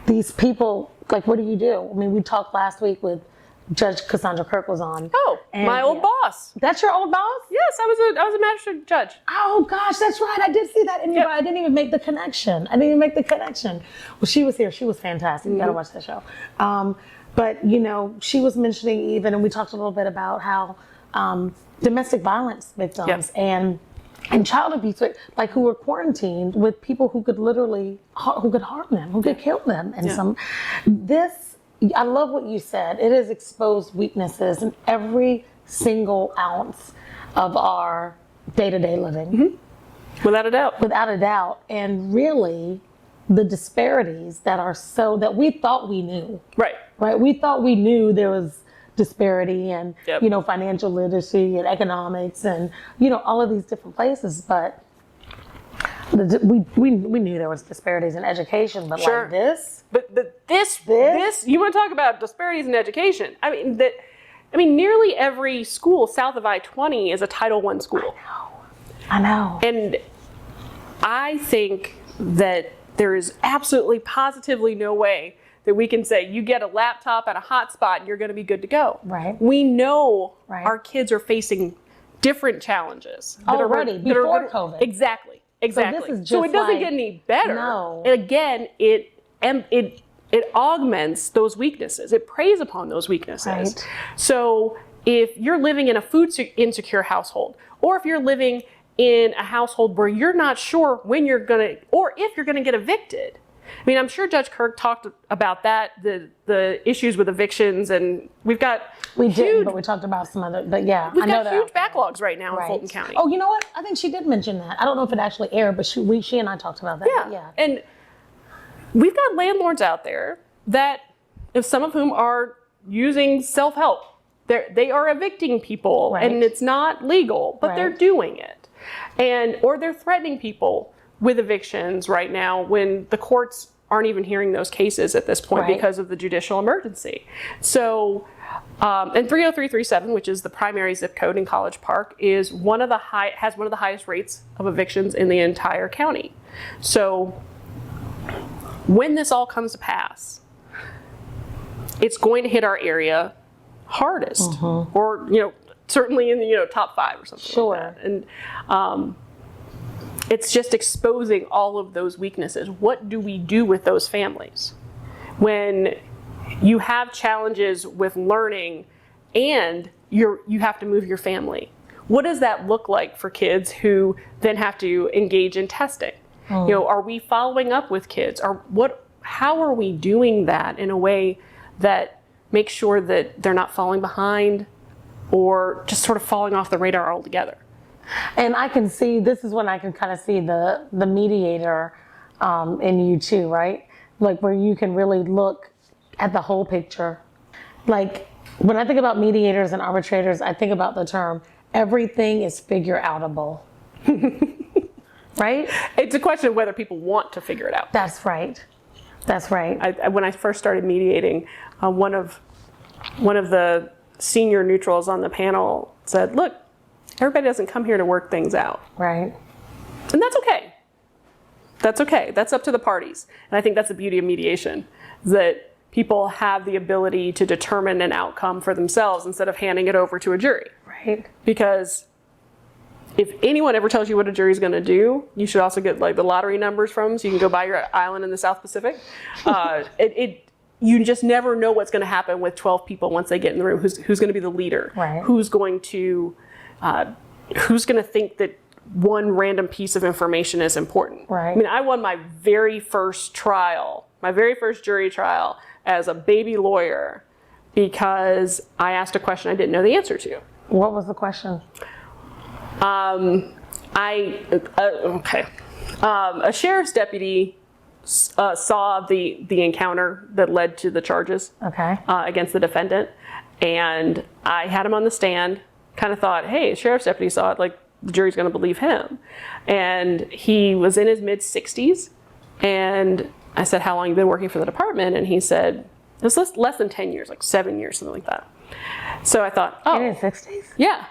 these people, like what do you do? I mean, we talked last week with Judge Cassandra Kirk was on. Oh, And, my old yeah. boss. That's your old boss? Yes, I was a magistrate judge. Oh gosh, that's right. I did see that in your. Yep. I didn't even make the connection. Well, she was here. She was fantastic. You gotta watch that show. But you know, she was mentioning even, and we talked a little bit about how domestic violence victims and child abuse, like who were quarantined with people who could literally who could harm them, who could kill them, and I love what you said. It has exposed weaknesses in every single ounce of our day-to-day living. Mm-hmm. Without a doubt. Without a doubt. And really, the disparities that we thought we knew. Right. We thought we knew there was disparity and, Yep. financial literacy and economics and, all of these different places. But we knew there was disparities in education, but Sure. like this. But this, you want to talk about disparities in education? I mean, nearly every school south of I-20 is a Title I school. I know. And I think that there is absolutely positively no way that we can say you get a laptop and a hotspot and you're going to be good to go. Right. We know Right. our kids are facing different challenges Already, before COVID. Exactly. Exactly. this is So just it doesn't like- get any better. No. And again, it augments those weaknesses. It preys upon those weaknesses. Right. So if you're living in a food insecure household, or if you're living in a household where you're not sure when you're going to, or if you're going to get evicted. I mean, I'm sure Judge Kirk talked about that, the issues with evictions, and we didn't, but we talked about some other, but yeah, we've I know got that. huge backlogs right now in Right. Fulton County. Oh, you know what? I think she did mention that. I don't know if it actually aired, but she and I talked about that. Yeah. And we've got landlords out there that, if some of whom are using self-help. They are evicting people, Right. and it's not legal, but they're Right. doing it. Or they're threatening people with evictions right now when the courts aren't even hearing those cases at this point Right. because of the judicial emergency. So, and 30337, which is the primary zip code in College Park, has one of the highest rates of evictions in the entire county. So, when this all comes to pass, it's going to hit our area hardest, or certainly in the top 5 or something. Sure. Like that. And it's just exposing all of those weaknesses. What do we do with those families when you have challenges with learning and you have to move your family? What does that look like for kids who then have to engage in testing? Are we following up with kids? How are we doing that in a way that makes sure that they're not falling behind or just sort of falling off the radar altogether? And I can see, this is when I can kind of see the mediator in you too, right? Like where you can really look at the whole picture. Like when I think about mediators and arbitrators, I think about the term, everything is figure outable. Right? It's a question of whether people want to figure it out. That's right. That's right. When I first started mediating, one of the senior neutrals on the panel said, look, everybody doesn't come here to work things out. Right. And that's okay. That's okay. That's up to the parties. And I think that's the beauty of mediation, that people have the ability to determine an outcome for themselves instead of handing it over to a jury. Right. Because if anyone ever tells you what a jury's going to do, you should also get like the lottery numbers from them so you can go buy your island in the South Pacific. You just never know what's going to happen with 12 people once they get in the room. Who's going to be the leader? Right. Who's going to think that one random piece of information is important? Right. I mean, I won my very first jury trial as a baby lawyer because I asked a question I didn't know the answer to. What was the question? A sheriff's deputy saw the encounter that led to the charges against the defendant, and I had him on the stand. Kind of thought, hey, a sheriff's deputy saw it, like the jury's going to believe him. And he was in his mid-60s, and I said, how long have you been working for the department? And he said, it was less than 10 years, like 7 years, something like that. So I thought, oh. In his 60s? Yeah.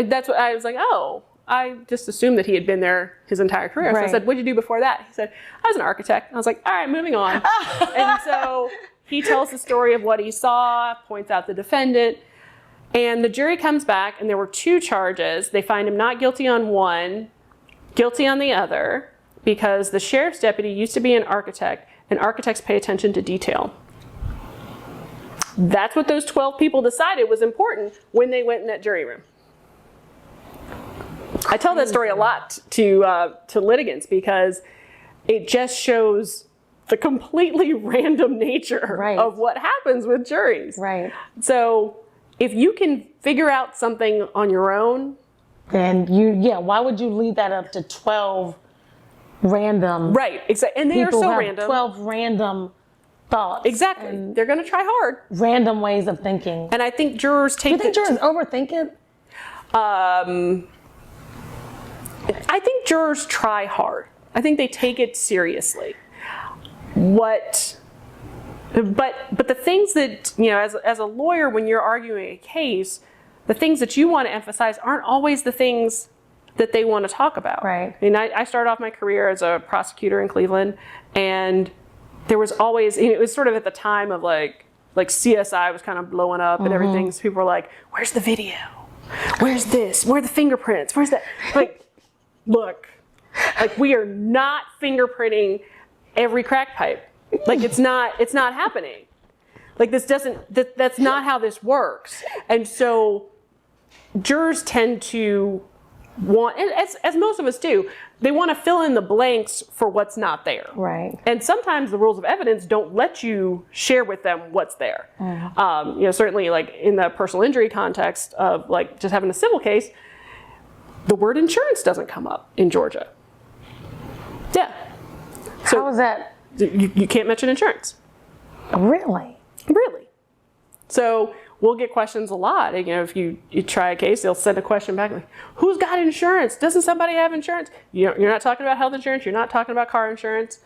That's what I was like, oh. I just assumed that he had been there his entire career. Right. So I said, what'd you do before that? He said, I was an architect. And I was like, all right, moving on. And so he tells the story of what he saw, points out the defendant, and the jury comes back, and there were 2 charges. They find him not guilty on one, guilty on the other, because the sheriff's deputy used to be an architect, and architects pay attention to detail. That's what those 12 people decided was important when they went in that jury room. I tell that story a lot to litigants because it just shows the completely random nature of what happens with juries. Right. So if you can figure out something on your own, then why would you leave that up to 12 random? Right, exactly. And they are so random. 12 random thoughts. Exactly. And they're going to try hard. random ways of thinking. And I think jurors take Do you think jurors overthink it? I think jurors try hard. I think they take it seriously. But the things that, as a lawyer, when you're arguing a case, the things that you want to emphasize aren't always the things that they want to talk about. Right. I mean, I started off my career as a prosecutor in Cleveland, and there was always, it was sort of at the time of like CSI was kind of blowing up and everything. So people were like, where's the video? Where's this? Where are the fingerprints? Where's that? Like, look, like we are not fingerprinting every crack pipe. Like it's not happening. Like that's not how this works. And so jurors tend to want, as most of us do, they want to fill in the blanks for what's not there. Right. And sometimes the rules of evidence don't let you share with them what's there. Certainly like in the personal injury context of like just having a civil case, the word insurance doesn't come up in Georgia. Yeah. So How is that? you can't mention insurance. Really? Really. So we'll get questions a lot. You know, if you try a case, they'll send a question back like, who's got insurance? Doesn't somebody have insurance? You're not talking about health insurance. You're not talking about car insurance.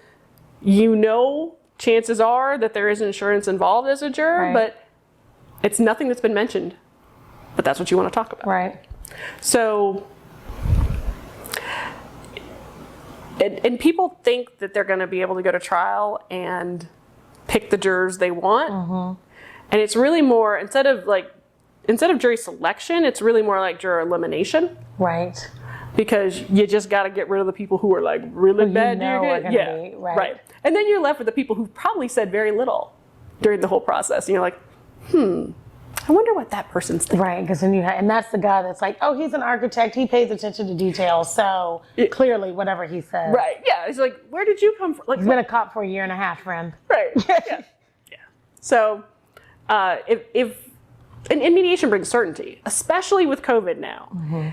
You know, chances are that there is insurance involved as a juror, Right. but it's nothing that's been mentioned. But that's what you want to talk about. Right. So, and people think that they're going to be able to go to trial and pick the jurors they want. Mm-hmm. And it's really more, instead of jury selection, it's really more like juror elimination. Right. Because you just got to get rid of the people who are like really bad. Be, right. And then you're left with the people who probably said very little during the whole process. And you're like, I wonder what that person's thinking. Right, because then and that's the guy that's like, oh, he's an architect. He pays attention to details. So clearly, whatever he said. Right. Yeah. It's like, where did you come from? Like, He's been a cop for a year and a half, friend. Right. Yeah. Yeah. So, and mediation brings certainty, especially with COVID now. Mm-hmm.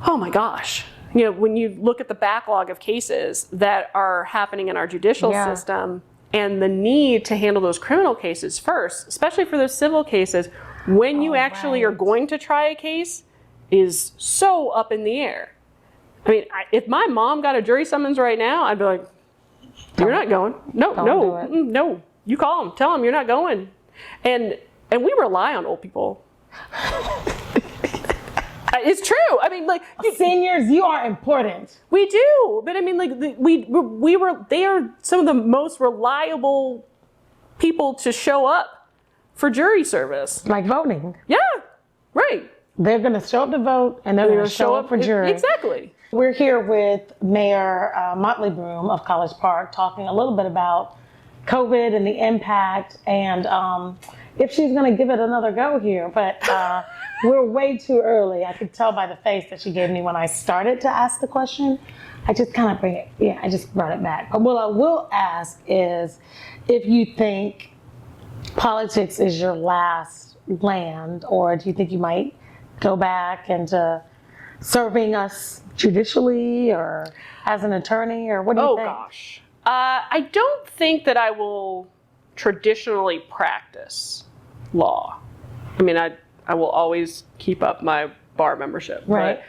Oh my gosh. You know, when you look at the backlog of cases that are happening in our judicial system and the need to handle those criminal cases first, especially for those civil cases, when you actually are going to try a case is so up in the air. I mean, if my mom got a jury summons right now, I'd be like, you're not going. No. You call them. Tell them you're not going. And we rely on old people. It's true. I mean, like seniors, you are important. We do, but I mean, like they are some of the most reliable people to show up for jury service. Like voting. Yeah, right. They're going to show up to vote, and they're going to show up for jury. Exactly. We're here with Mayor Motley Broom of College Park, talking a little bit about COVID and the impact, and if she's going to give it another go here. But we're way too early. I could tell by the face that she gave me when I started to ask the question. I just kind of I just brought it back. But what I will ask is if you think politics is your last land, or do you think you might go back into serving us judicially or as an attorney, or what do you think? Oh gosh. I don't think that I will traditionally practice law. I mean, I will always keep up my bar membership. Right.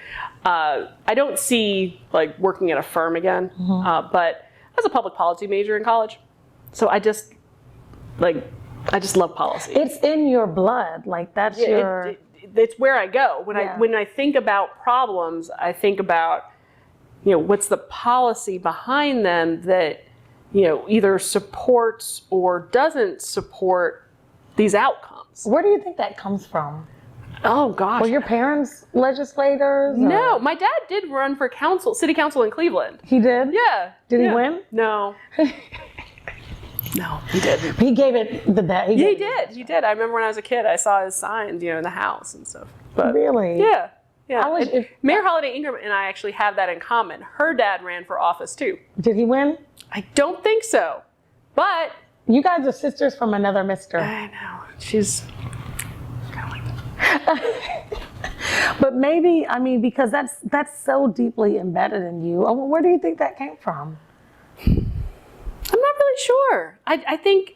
But, I don't see like working at a firm again. Mm-hmm. But I was a public policy major in college, so I just love policy. It's in your blood. Like that's it's where I go. When I think about problems, I think about, what's the policy behind them that, either supports or doesn't support these outcomes. Where do you think that comes from? Oh gosh. Were your parents legislators? No, my dad did run for city council in Cleveland. He did? Yeah. Did he win? No. No, he didn't. He gave it the best. He did. I remember when I was a kid, I saw his signs, in the house and stuff. But, really? Yeah. Yeah. Mayor Holiday Ingram and I actually have that in common. Her dad ran for office too. Did he win? I don't think so. But you guys are sisters from another mister. I know. She's kind of like that. But maybe, because that's so deeply embedded in you. Where do you think that came from? I'm not really sure. I think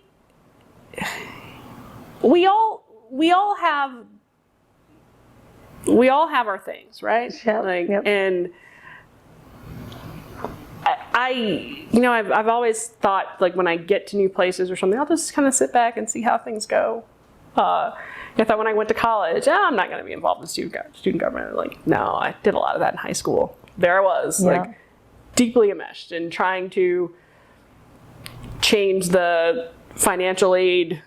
we all have our things, right? Yep. And I've always thought, like, when I get to new places or something, I'll just kind of sit back and see how things go. I thought when I went to college, I'm not going to be involved in student government. Like, no, I did a lot of that in high school. There I was, like, deeply enmeshed in trying to change the financial aid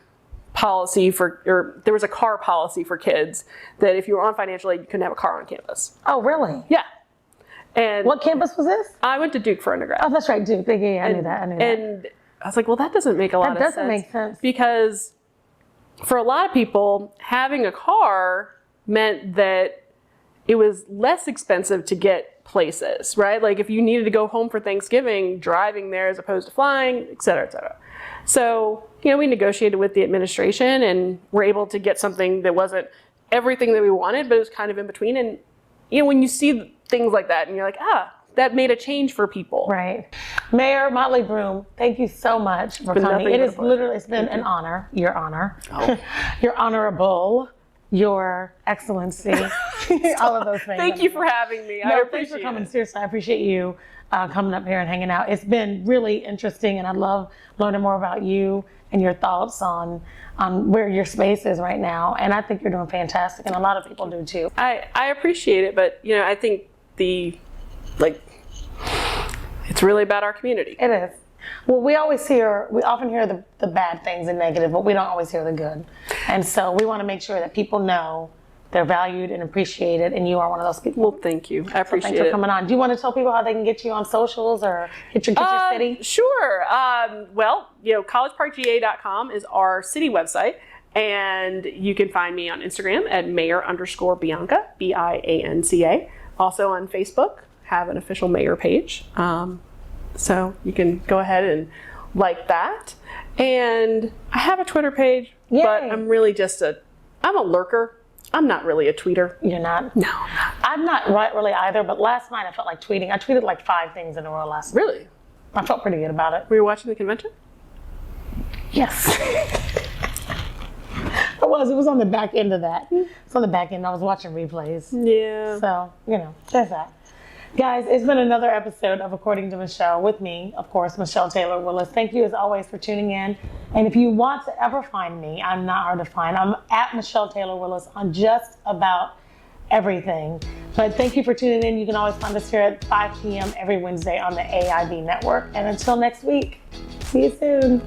policy or there was a car policy for kids that if you were on financial aid, you couldn't have a car on campus. Oh, really? Yeah. And what campus was this? I went to Duke for undergrad. Oh, that's right, Duke. Yeah, I knew that. And I was like, well, that doesn't make a lot of sense. That doesn't make sense. Because for a lot of people, having a car meant that it was less expensive to get places, right? Like if you needed to go home for Thanksgiving, driving there as opposed to flying, et cetera, et cetera. So, we negotiated with the administration and were able to get something that wasn't everything that we wanted, but it was kind of in between. And, when you see things like that and you're like, that made a change for people. Right. Mayor Motley Broom, thank you so much for coming. It is literally, it's been an honor, your honor, your honorable, your excellency, all of those things. Thank you for having me. I appreciate thanks for coming. it. Seriously, I appreciate you coming up here and hanging out. It's been really interesting, and I love learning more about you and your thoughts on where your space is right now. And I think you're doing fantastic, and a lot of people do too. I appreciate it, but I think it's really about our community. It is. Well, we often hear the bad things and negative, but we don't always hear the good. And so we want to make sure that people know they're valued and appreciated, and you are one of those people. Well, thank you. I appreciate Thanks for coming on. Do you want to tell people how they can get you on socials or get your city? Sure. collegeparkga.com is our city website, and you can find me on Instagram at mayor_Bianca, Bianca. Also on Facebook, have an official mayor page. So you can go ahead and like that. And I have a Twitter page, but I'm really I'm a lurker. I'm not really a tweeter. You're not? No. I'm not really either, but last night I felt like tweeting. I tweeted like 5 things in a row last night. Really? I felt pretty good about it. Were you watching the convention? Yes. It was on the back end of that. It's on the back end. I was watching replays. Yeah. So, there's that. Guys, it's been another episode of According to Michelle with me, of course, Michelle Taylor Willis. Thank you as always for tuning in. And if you want to ever find me, I'm not hard to find. I'm at Michelle Taylor Willis on just about everything. But thank you for tuning in. You can always find us here at 5 p.m. every Wednesday on the AIB network. And until next week, see you soon.